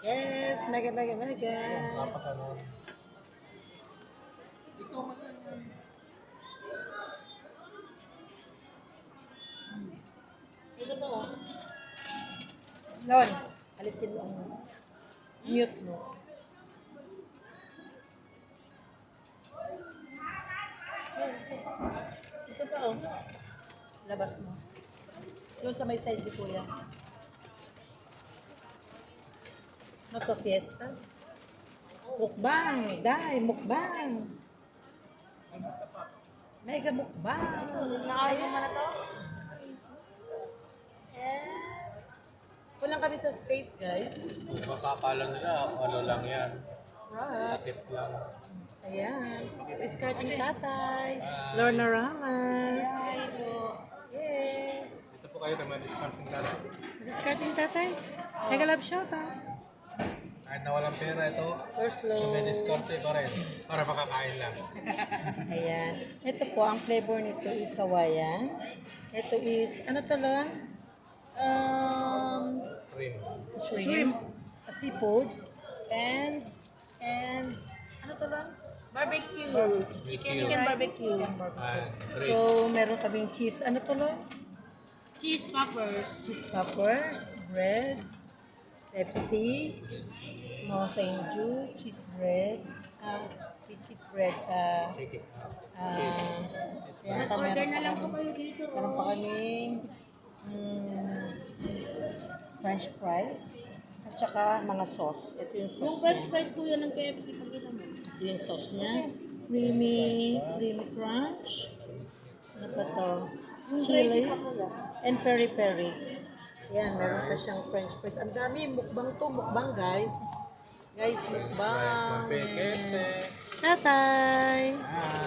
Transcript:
Yes, mega, mega, mega. Dapat ano. Ito po. Lon, alisin mo ang mute mo. Ito pa oh. Labas mo. Doon sa may side ni Kuya. Ano to, fiesta? Mukbang! Dai, mukbang! Mega mukbang! Nakaya mo na to? Kulang kami sa space, guys. Makakala nila, ano lang yan. Right. Takip lang. Ayan. Discarding tatay. Lorna Ramos. Yes. Ito po kayo naman, discounting lang. Discarding tatay. Mega love shoutout. Kahit na walang pera, ito, First low. may discount pa rin. Para makakain lang. Ayan. Ito po, ang flavor nito is Hawaiian. Ito is, ano to lang? Stream. Shrimp. Seafoods. And, ano to lang? Barbecue. Chicken barbecue. Drink. So, meron kaming cheese. Ano to lang? Cheese poppers. Cheese poppers, bread, Pepsi, Mountain Dew, cheese bread, cheese bread, Chicken. yan pa, Mag-order meron na pa lang po kami- kayo dito. meron pa kaming French fries, at saka mga sauce. Ito yung Yung sauce french niya. fries po yan ng KFC. Pagkita mo. Ito yung sauce niya. Creamy crunch. Ano pa to? Chili and peri-peri. Yan, meron pa siyang French fries. Ang dami, mukbang to, mukbang guys. Guys, mukbang. Guys, Yes. Tatay! Hi.